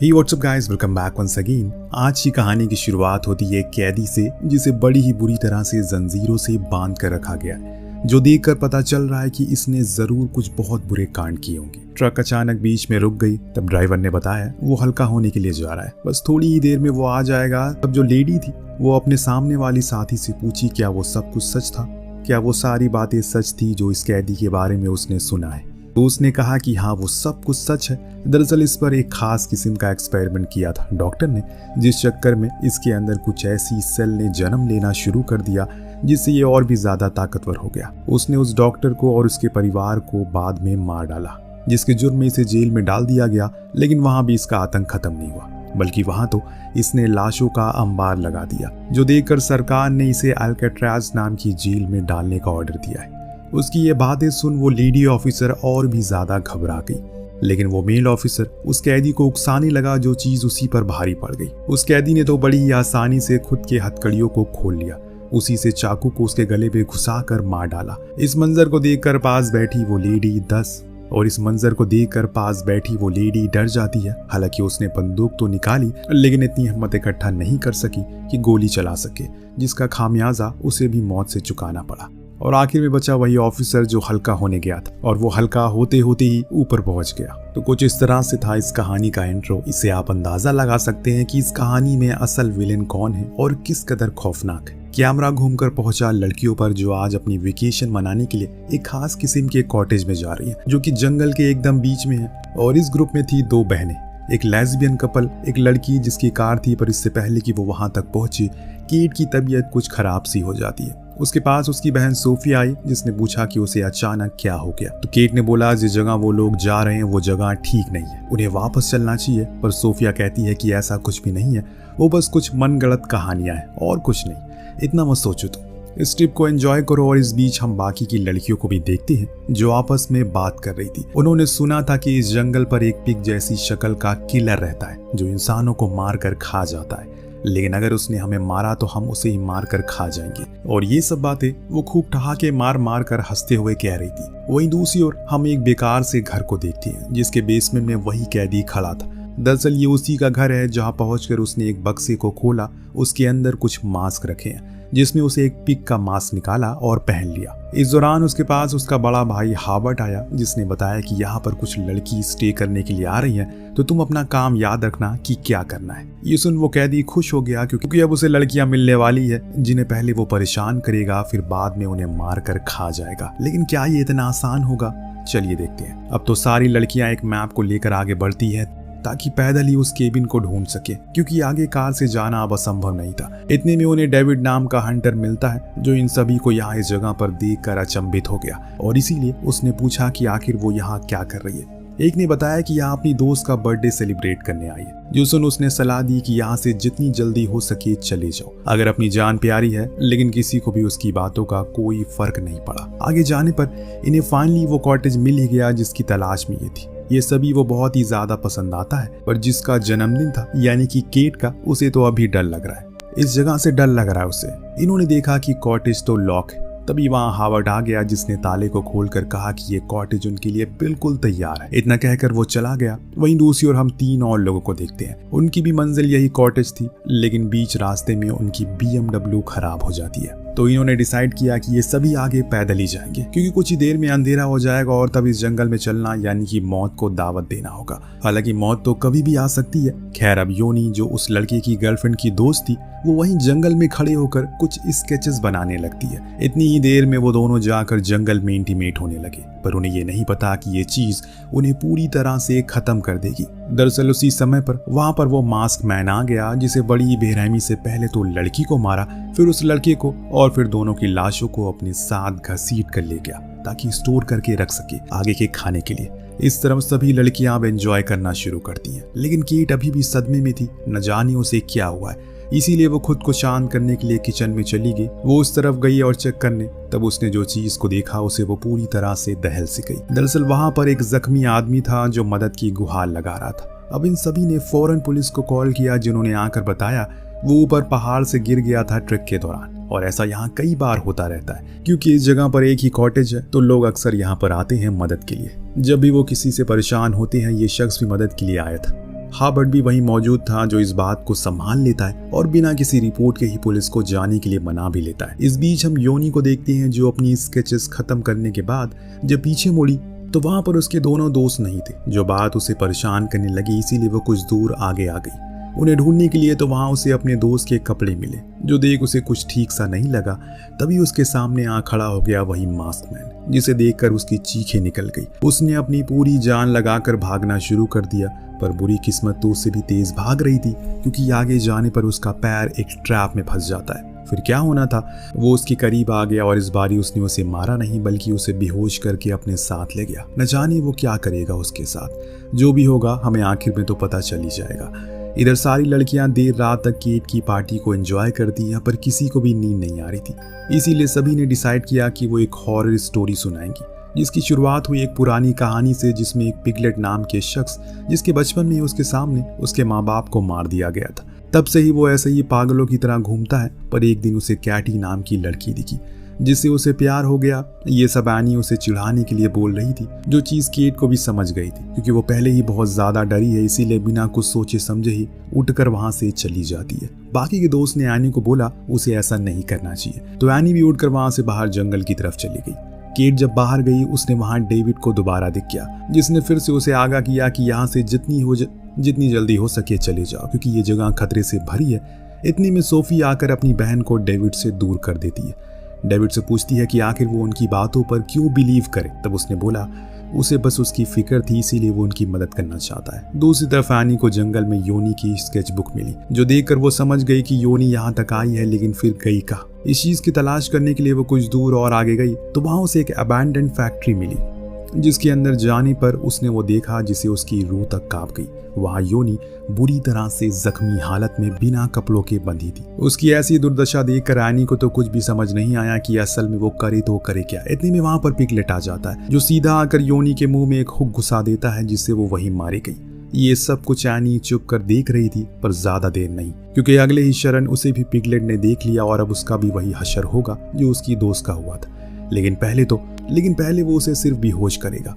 हे WhatsApp guys, welcome back once again. आज की कहानी की शुरुआत होती है एक कैदी से जिसे बड़ी ही बुरी तरह से जंजीरों से बांध कर रखा गया है, जो देखकर पता चल रहा है कि इसने जरूर कुछ बहुत बुरे कांड किए होंगे। ट्रक अचानक बीच में रुक गई, तब ड्राइवर ने बताया वो हल्का होने के लिए जा रहा है, बस थोड़ी ही देर में वो आ जाएगा। तब जो लेडी थी वो अपने सामने वाली साथी से पूछी क्या वो सब कुछ सच था, क्या वो सारी बातें सच थी जो इस कैदी के बारे में उसने सुना है। तो उसने कहा कि हाँ वो सब कुछ सच है। दरअसल इस पर एक खास किस्म का एक्सपेरिमेंट किया था डॉक्टर ने, जिस चक्कर में इसके अंदर कुछ ऐसी सेल ने जन्म लेना शुरू कर दिया जिससे ये और भी ज्यादा ताकतवर हो गया। उसने उस डॉक्टर को और उसके परिवार को बाद में मार डाला, जिसके जुर्म में इसे जेल में डाल दिया गया। लेकिन वहां भी इसका आतंक खत्म नहीं हुआ, बल्कि वहां तो इसने लाशों का अंबार लगा दिया, जो देखकर सरकार ने इसे अल्काट्राज नाम की जेल में डालने का ऑर्डर दिया है। उसकी ये बातें सुन वो लेडी ऑफिसर और भी ज्यादा घबरा गई, लेकिन वो मेल ऑफिसर उस कैदी को उकसाने लगा जो चीज उसी पर भारी पड़ गई। उस कैदी ने तो बड़ी ही आसानी से खुद के हथकड़ियों को खोल लिया, उसी से चाकू को उसके गले पे घुसा कर मार डाला। इस मंजर को देखकर पास बैठी वो लेडी डर जाती है। हालांकि उसने बंदूक तो निकाली, लेकिन इतनी हिम्मत इकट्ठा नहीं कर सकी कि गोली चला सके, जिसका खामियाजा उसे भी मौत से चुकाना पड़ा। और आखिर में बचा वही ऑफिसर जो हल्का होने गया था, और वो हल्का होते होते ही ऊपर पहुंच गया। तो कुछ इस तरह से था इस कहानी का इंट्रो। इससे आप अंदाजा लगा सकते हैं कि इस कहानी में असल विलेन कौन है और किस कदर खौफनाक है। कैमरा घूमकर पहुंचा लड़कियों पर जो आज अपनी वेकेशन मनाने के लिए एक खास किस्म के कॉटेज में जा रही है, जो कि जंगल के एकदम बीच में है। और इस ग्रुप में थी दो बहनें, एक लेस्बियन कपल, एक लड़की जिसकी कार थी, पर इससे पहले कि वो वहां तक पहुंची केट की तबीयत कुछ खराब सी हो जाती है। उसके पास उसकी बहन सोफिया आई, जिसने पूछा कि उसे अचानक क्या हो गया। तो केट ने बोला जिस जगह वो लोग जा रहे हैं वो जगह ठीक नहीं है, उन्हें वापस चलना चाहिए। पर सोफिया कहती है कि ऐसा कुछ भी नहीं है, वो बस कुछ मनगढ़ंत कहानियां हैं और कुछ नहीं, इतना मत सोचो तुम। इस ट्रिप को एंजॉय करो। और इस बीच हम बाकी की लड़कियों को भी देखते हैं जो आपस में बात कर रही थी। उन्होंने सुना था कि इस जंगल पर एक पिग जैसी शक्ल का किलर रहता है जो इंसानों को मार कर खा जाता है, लेकिन अगर उसने हमें मारा तो हम उसे ही मार कर खा जाएंगे। और ये सब बातें वो खूब ठहाके मार मार कर हंसते हुए कह रही थी। वहीं दूसरी ओर हम एक बेकार से घर को देखते हैं जिसके बेसमेंट में वही कैदी खड़ा था। दरअसल ये उसी का घर है जहां पहुंचकर उसने एक बक्से को खोला, उसके अंदर कुछ मास्क रखे हैं, जिसमें उसे एक पिग का मास्क निकाला और पहन लिया। इस दौरान उसके पास उसका बड़ा भाई हावर्ड आया, जिसने बताया कि यहाँ पर कुछ लड़की स्टे करने के लिए आ रही हैं, तो तुम अपना काम याद रखना कि क्या करना है। ये सुन वो कैदी खुश हो गया, क्योंकि अब उसे लड़कियां मिलने वाली है जिन्हें पहले वो परेशान करेगा, फिर बाद में उन्हें मार कर खा जाएगा। लेकिन क्या ये इतना आसान होगा? चलिए देखते हैं। अब तो सारी लड़कियां एक मैप को लेकर आगे बढ़ती है ताकि पैदल ही उस केबिन को ढूंढ सके, क्योंकि आगे कार से जाना अब असंभव नहीं था। इतने में उन्हें डेविड नाम का हंटर मिलता है, जो इन सभी को यहाँ इस जगह पर देखकर अचंभित हो गया, और इसीलिए उसने पूछा कि आखिर वो यहाँ क्या कर रही है। एक ने बताया कि यहाँ अपनी दोस्त का बर्थडे सेलिब्रेट करने आई है। जो सुन उसने सलाह दी कि यहाँ से जितनी जल्दी हो सके चले जाओ, अगर अपनी जान प्यारी है। लेकिन किसी को भी उसकी बातों का कोई फर्क नहीं पड़ा। आगे जाने पर इन्हें फाइनली वो कॉटेज मिल ही गया जिसकी तलाश में ये थी। ये सभी वो बहुत ही ज्यादा पसंद आता है, पर जिसका जन्मदिन था यानी कि केट का, उसे तो अभी डर लग रहा है। इस जगह से डर लग रहा है उसे। इन्होंने देखा कि कॉटेज तो लॉक है। तभी वहां हावर्ड आ गया, जिसने ताले को खोलकर कहा कि ये कॉटेज उनके लिए बिल्कुल तैयार है। इतना कहकर वो चला गया। वहीं दूसरी ओर हम तीन और लोगों को देखते हैं। उनकी भी मंजिल यही कॉटेज थी, लेकिन बीच रास्ते में उनकी BMW खराब हो जाती है। तो इन्होंने डिसाइड किया कि ये सभी आगे पैदल ही जाएंगे, क्योंकि कुछ ही देर में अंधेरा हो जाएगा और तब इस जंगल में चलना यानी कि मौत को दावत देना होगा। हालांकि मौत तो कभी भी आ सकती है। खैर अब योनी, जो उस लड़के की गर्लफ्रेंड की दोस्त थी, वो वहीं जंगल में खड़े होकर कुछ स्केचेस बनाने लगती है। इतनी ही देर में वो दोनों जाकर जंगल में इंटीमेट होने लगे, पर उन्हें ये नहीं पता कि ये चीज उन्हें पूरी तरह से खत्म कर देगी। दरअसल उसी समय पर वहां पर वो मास्क मैन आ गया, जिसे बड़ी बेरहमी से पहले तो लड़की को मारा, फिर उस लड़के को, और फिर दोनों की लाशों को अपने साथ घसीट कर ले गया ताकि स्टोर करके रख सके आगे के खाने के लिए। इस तरफ सभी लड़कियां अब एंजॉय करना शुरू करती हैं, लेकिन केट अभी भी सदमे में थी, न जाने उसे क्या हुआ है। इसीलिए वो खुद को शांत करने के लिए किचन में चली गई। वो उस तरफ गई और चेक करने, तब उसने जो चीज को देखा उसे वो पूरी तरह से दहल सी गई। दरअसल वहां पर एक जख्मी आदमी था जो मदद की गुहार लगा रहा था। अब इन सभी ने फौरन पुलिस को कॉल किया, जिन्होंने आकर बताया वो ऊपर पहाड़ से गिर गया था ट्रिप के दौरान। और ऐसा यहाँ कई बार होता रहता है, क्योंकि इस जगह पर एक ही कॉटेज है, तो लोग अक्सर यहाँ पर आते हैं मदद के लिए। जब भी वो किसी से परेशान होते हैं, ये शख्स भी मदद के लिए आया था। हार्बर्ट भी वहीं मौजूद था, जो इस बात को संभाल लेता है और बिना किसी रिपोर्ट के ही पुलिस को जाने के लिए मना भी लेता है। इस बीच हम योनी को देखते हैं, जो अपनी स्केचेस खत्म करने के बाद जब पीछे मुड़ी तो वहां पर उसके दोनों दोस्त नहीं थे, जो बात उसे परेशान करने लगी। इसीलिए वो कुछ दूर आगे आ गई उन्हें ढूंढने के लिए। तो वहां उसे अपने दोस्त के कपड़े मिले, जो देख उसे कुछ ठीक सा नहीं लगा। तभी उसके सामने आ खड़ा हो गया वही मास्क मैन, जिसे देखकर उसकी चीखें निकल गई। उसने अपनी पूरी जान लगाकर भागना शुरू कर दिया, पर बुरी किस्मत तो उससे भी तेज भाग रही थी, क्योंकि आगे जाने पर उसका पैर एक ट्रैप में फंस जाता है। फिर क्या होना था, वो उसके करीब आ गया और इस बारी उसने उसे मारा नहीं, बल्कि उसे बेहोश करके अपने साथ ले गया। न जाने वो क्या करेगा उसके साथ। जो भी होगा हमें आखिर में तो पता चल ही जाएगा। इधर सारी लड़कियां देर रात तक केट की पार्टी को एंजॉय करती हैं, पर किसी को भी नींद नहीं आ रही थी। इसीलिए सभी ने डिसाइड किया कि वो एक हॉरर स्टोरी सुनाएंगी, जिसकी शुरुआत हुई एक पुरानी कहानी से, जिसमें एक पिगलेट नाम के शख्स, जिसके बचपन में उसके सामने उसके माँ बाप को मार दिया गया था। तब से ही वो ऐसे ही पागलों की तरह घूमता है। पर एक दिन उसे कैटी नाम की लड़की दिखी, जिससे उसे प्यार हो गया। ये सब एनी उसे चिढ़ाने के लिए बोल रही थी, जो चीज केट को भी समझ गई थी, क्योंकि वो पहले ही बहुत ज्यादा डरी है। इसीलिए बिना कुछ सोचे समझे ही उठकर वहां से चली जाती है। बाकी के दोस्त ने एनी को बोला उसे ऐसा नहीं करना चाहिए, तो एनी भी उठकर वहां से बाहर जंगल की तरफ चली गई। केट जब बाहर गई, उसने वहां डेविड को दोबारा दिख गया, जिसने फिर से उसे आगाह किया कि यहाँ से जितनी जल्दी हो सके चले जाओ, क्योंकि ये जगह खतरे से भरी है। इतने में सोफी आकर अपनी बहन को डेविड से दूर कर देती है। डेविड से पूछती है कि आखिर वो उनकी बातों पर क्यों बिलीव करे। तब उसने बोला उसे बस उसकी फिक्र थी, इसीलिए वो उनकी मदद करना चाहता है। दूसरी तरफ एनी को जंगल में योनी की स्केच बुक मिली, जो देखकर वो समझ गई कि योनी यहाँ तक आई है, लेकिन फिर गई कहाँ। इस चीज की तलाश करने के लिए वो कुछ दूर और आगे गई, तो वहां उसे एक अबैंडन्ड फैक्ट्री मिली, जिसके अंदर जाने पर उसने वो देखा जिसे उसकी रूह तक कांप गई। वहां योनी बुरी तरह से जख्मी हालत में बिना कपड़ों के बंधी थी। उसकी ऐसी दुर्दशा देखकर एनी को तो कुछ भी समझ नहीं आया कि असल में वो करे तो करे क्या। इतने में वहां पर पिगलेट आ जाता है, जो सीधा आकर योनी के मुंह में एक हुक घुसा देता है, जिससे वो वहीं मारी गई। ये सब कुछ एनी चुप कर देख रही थी, पर ज्यादा देर नहीं, क्योंकि अगले ही क्षण उसे भी पिगलेट ने देख लिया और अब उसका भी वही हशर होगा जो उसकी दोस्त का हुआ था। लेकिन पहले वो उसे सिर्फ बेहोश करेगा।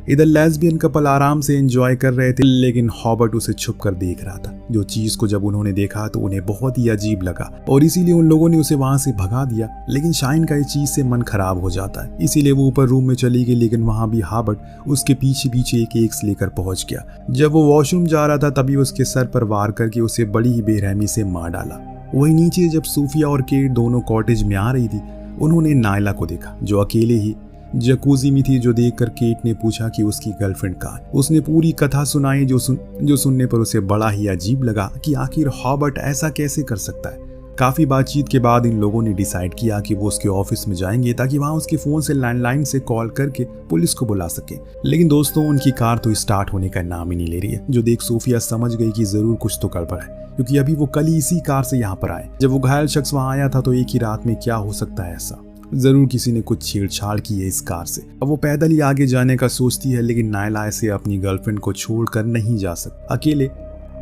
इधर लेस्बियन कपल आराम से एंजॉय कर रहे थे, लेकिन हॉबर्ट उसे छुप कर देख रहा था। जो चीज को जब उन्होंने देखा तो उन्हें बहुत ही अजीब लगा और इसीलिए उन लोगों ने उसे वहां से भगा दिया। लेकिन शाइन का इस चीज से मन खराब हो जाता है, इसीलिए वो ऊपर रूम में चली गई। लेकिन वहां भी हॉबर्ट उसके पीछे पीछे एक एक्स लेकर पहुंच गया। जब वो वॉशरूम जा रहा था, तभी उसके सर पर वार करके उसे बड़ी ही बेरहमी से मार डाला। वही नीचे जब सूफिया और केट दोनों कॉटेज में आ रही थी, उन्होंने नायला को देखा, जो अकेले ही जकूजी में थी। जो देखकर केट ने पूछा कि उसकी गर्लफ्रेंड कहाँ है। उसने पूरी कथा सुनाई, जो सुनने पर उसे बड़ा ही अजीब लगा कि आखिर हॉबर्ट ऐसा कैसे कर सकता है। काफी बातचीत के बाद इन लोगों ने डिसाइड किया कि वो उसके ऑफिस में जाएंगे, ताकि वहां उसके फोन से लैंडलाइन से कॉल करके पुलिस को बुला सके। लेकिन दोस्तों, उनकी कार तो स्टार्ट होने का नाम ही नहीं ले रही है। जो देख सोफिया समझ गई कि जरूर कुछ तो गड़बड़ है, क्योंकि अभी वो कल ही इसी कार से यहाँ पर आए। जब वो घायल शख्स वहां आया था, तो एक ही रात में क्या हो सकता है ऐसा। जरूर किसी ने कुछ छेड़छाड़ की है इस कार से। अब वो पैदल ही आगे जाने का सोचती है, लेकिन नायला ऐसे अपनी गर्लफ्रेंड को छोड़कर नहीं जा सकती अकेले,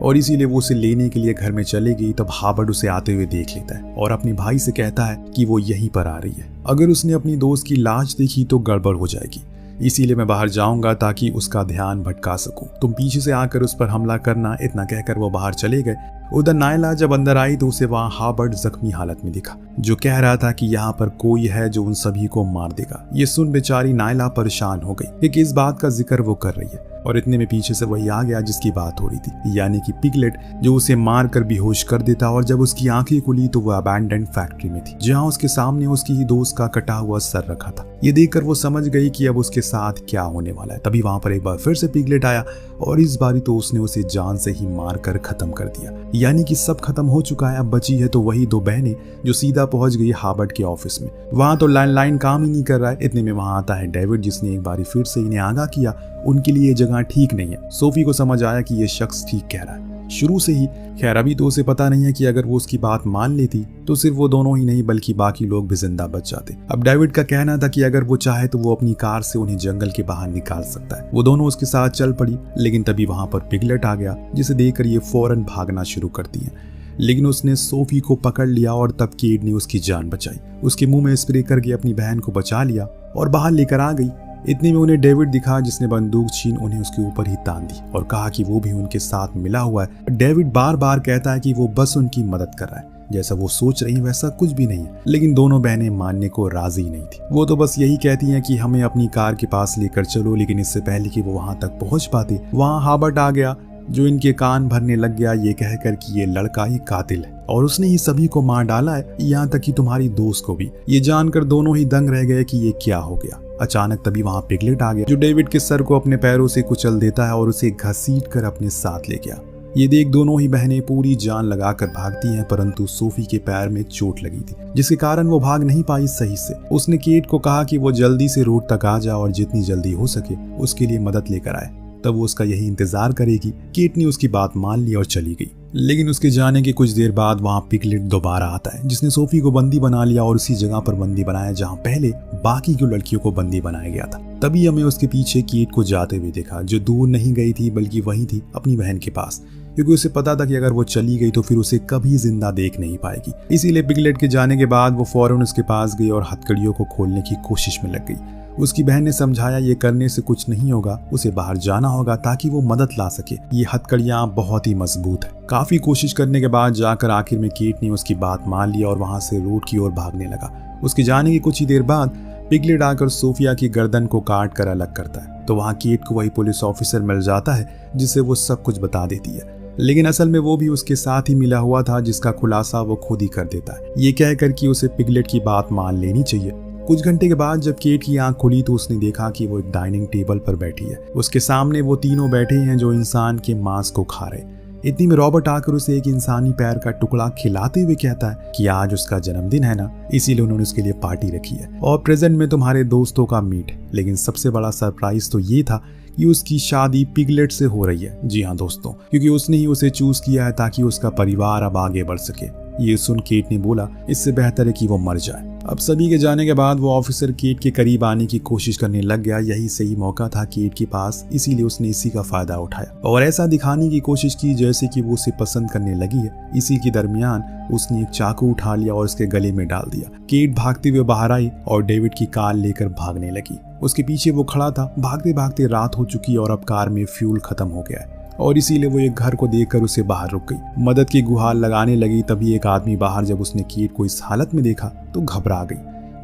और इसीलिए वो उसे लेने के लिए घर में चली गई। तब हॉबर्ट उसे आते हुए देख लेता है और अपने भाई से कहता है कि वो यहीं पर आ रही है। अगर उसने अपनी दोस्त की लाश देखी तो गड़बड़ हो जाएगी, इसीलिए मैं बाहर जाऊंगा ताकि उसका ध्यान भटका सकूं। तुम पीछे से आकर उस पर हमला करना। इतना कहकर वो बाहर चले गए। उधर नायला जब अंदर आई तो उसे वहां हॉबर्ट जख्मी हालत में दिखा, जो कह रहा था कि यहाँ पर कोई है जो उन सभी को मार देगा। ये सुन बेचारी नायला परेशान हो गई कि इस बात का जिक्र वो कर रही है, और इतने में पीछे से वही आ गया जिसकी बात हो रही थी, यानी कि पिगलेट, जो उसे मार कर बेहोश कर देता। और जब उसकी आंखें खुली तो वो अबैंडन्ड फैक्ट्री में थी, जहां उसके सामने उसकी ही दोस्त का कटा हुआ सर रखा था। ये देखकर वो समझ गई कि अब उसके साथ क्या होने वाला है। तभी वहां पर एक बार फिर से पिगलेट आया, और इस बारी तो उसने उसे जान से ही मार कर खत्म कर दिया। यानी कि सब खत्म हो चुका है। अब बची है तो वही दो बहनें, जो सीधा पहुंच गई हॉबर्ट के ऑफिस में। वहां तो लैंडलाइन काम ही नहीं कर रहा है। इतने में वहां आता है डेविड, जिसने एक बारी फिर से इन्हें आगाह किया उनके लिए ये जगह ठीक नहीं है। सोफी को समझ आया कि ये शख्स ठीक कह रहा है शुरू से ही। खैर, अभी तो उसे पता नहीं है कि अगर वो उसकी बात मान लेती तो सिर्फ वो दोनों ही नहीं बल्कि बाकी लोग भी जिंदा बच जाते। अब डेविड का कहना था कि अगर वो चाहे तो वो अपनी कार से उन्हें जंगल के बाहर निकाल सकता है। वो दोनों उसके साथ चल पड़ी, लेकिन तभी वहां पर पिगलेट आ गया, जिसे देखकर ये फौरन भागना शुरू करती है। लेकिन उसने सोफी को पकड़ लिया और तब केट ने उसकी जान बचाई। उसके मुंह में स्प्रे करके अपनी बहन को बचा लिया और बाहर लेकर आ गई। इतने में उन्हें डेविड दिखा, जिसने बंदूक छीन उन्हें उसके ऊपर ही तान दी और कहा कि वो भी उनके साथ मिला हुआ है। डेविड बार बार कहता है कि वो बस उनकी मदद कर रहा है, जैसा वो सोच रही है वैसा कुछ भी नहीं है। लेकिन दोनों बहनें मानने को राजी नहीं थी। वो तो बस यही कहती हैं कि हमें अपनी कार के पास लेकर चलो, लेकिन इससे पहले कि वो वहां तक पहुंच पाते वहां हाबर्ट आ गया, जो इनके कान भरने लग गया ये कहकर कि ये लड़का ही कातिल है और उसने ही सभी को मार डाला है, यहाँ तक कि तुम्हारी दोस्त को भी। ये जानकर दोनों ही दंग रह गए कि ये क्या हो गया। अचानक तभी वहां पिगलेट आ गया, जो डेविड के सर को अपने पैरों से कुचल देता है और उसे घसीट कर अपने साथ ले गया। ये देख दोनों ही बहनें पूरी जान लगाकर भागती हैं, परंतु सोफी के पैर में चोट लगी थी, जिसके कारण वो भाग नहीं पाई सही से। उसने केट को कहा कि वो जल्दी से रोड तक आ जाए और जितनी जल्दी हो सके उसके लिए मदद लेकर आए, तब वो उसका यही इंतजार करेगी। केट ने उसकी बात मान ली और चली गई। लेकिन उसके जाने के कुछ देर बाद वहां पिगलेट दोबारा आता है, जिसने सोफी को बंदी बना लिया और उसी जगह पर बंदी बनाया जहां पहले बाकी की लड़कियों को बंदी बनाया गया था। तभी हमें उसके पीछे केट को जाते हुए देखा, जो दूर नहीं गई थी बल्कि वहीं थी अपनी बहन के पास, क्योंकि उसे पता था कि अगर वो चली गई तो फिर उसे कभी जिंदा देख नहीं पाएगी। इसीलिए पिगलेट के जाने के बाद वो फौरन उसके पास गई और हथकड़ियों को खोलने की कोशिश में लग गई। उसकी बहन ने समझाया ये करने से कुछ नहीं होगा, उसे बाहर जाना होगा ताकि वो मदद ला सके। ये हथकड़ियां बहुत ही मजबूत है। काफी कोशिश करने के बाद जाकर आखिर में केट ने उसकी बात मान ली और वहां से रोड की ओर भागने लगा। उसके जाने की कुछ ही देर बाद पिगलेट आकर सोफिया की गर्दन को काट कर अलग करता है, तो वहां केट को वही पुलिस ऑफिसर मिल जाता है जिससे वो सब कुछ बता देती है। लेकिन असल में वो भी उसके साथ ही मिला हुआ था, जिसका खुलासा वो खुद ही कर देता है, ये कहकर कि उसे पिगलेट की बात मान लेनी चाहिए। कुछ घंटे के बाद जब केट की आंख खुली तो उसने देखा कि वो एक डाइनिंग टेबल पर बैठी है। उसके सामने वो तीनों बैठे हैं जो इंसान के मांस को खा रहे। इतनी में रॉबर्ट आकर उसे एक इंसानी पैर का टुकड़ा खिलाते हुए कहता है कि आज उसका जन्मदिन है ना, इसीलिए उन्होंने उसके लिए पार्टी रखी है और प्रेजेंट में तुम्हारे दोस्तों का मीट। लेकिन सबसे बड़ा सरप्राइज तो ये था कि उसकी शादी पिगलेट से हो रही है। जी हाँ दोस्तों, क्योंकि उसने ही उसे चूज किया है ताकि उसका परिवार अब आगे बढ़ सके। ये सुन केट ने बोला इससे बेहतर है कि वो मर जाए। अब सभी के जाने के बाद वो ऑफिसर केट के करीब आने की कोशिश करने लग गया। यही सही मौका था केट के पास, इसीलिए उसने इसी का फायदा उठाया और ऐसा दिखाने की कोशिश की जैसे कि वो उसे पसंद करने लगी है। इसी के दरमियान उसने एक चाकू उठा लिया और उसके गले में डाल दिया। केट भागते हुए बाहर आई और डेविड की कार लेकर भागने लगी। उसके पीछे वो खड़ा था। भागते भागते रात हो चुकी और अब कार में फ्यूल खत्म हो गया है और इसीलिए वो एक घर को देखकर उसे बाहर रुक गई। मदद की गुहार लगाने लगी। तभी एक आदमी बाहर जब उसने केट को इस हालत में देखा तो घबरा गई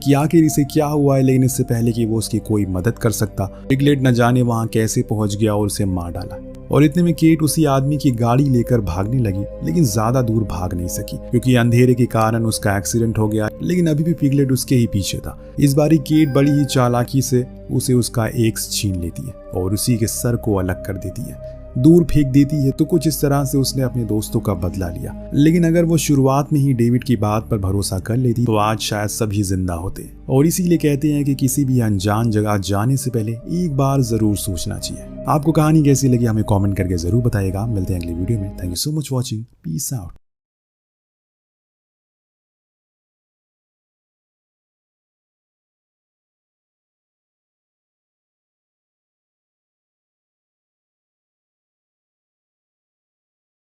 कि आखिर इसे क्या हुआ है। लेकिन इससे पहले कि वो उसकी कोई मदद कर सकता, पिगलेट न जाने वहां कैसे पहुंच गया और उसे मार डाला। और इतने में केट उसी आदमी की गाड़ी लेकर भागने लगी, लेकिन ज्यादा दूर भाग नहीं सकी क्योंकि अंधेरे के कारण उसका एक्सीडेंट हो गया। लेकिन अभी भी पिगलेट उसके ही पीछे था। इस बारी केट बड़ी ही चालाकी से उसे उसका एक्स छीन लेती है और उसी के सर को अलग कर देती है, दूर फेंक देती है। तो कुछ इस तरह से उसने अपने दोस्तों का बदला लिया। लेकिन अगर वो शुरुआत में ही डेविड की बात पर भरोसा कर लेती तो आज शायद सभी जिंदा होते। और इसीलिए कहते हैं कि किसी भी अनजान जगह जाने से पहले एक बार जरूर सोचना चाहिए। आपको कहानी कैसी लगी हमें कमेंट करके जरूर बताइएगा। मिलते हैं अगली वीडियो में। Thank you so much watching. Peace out.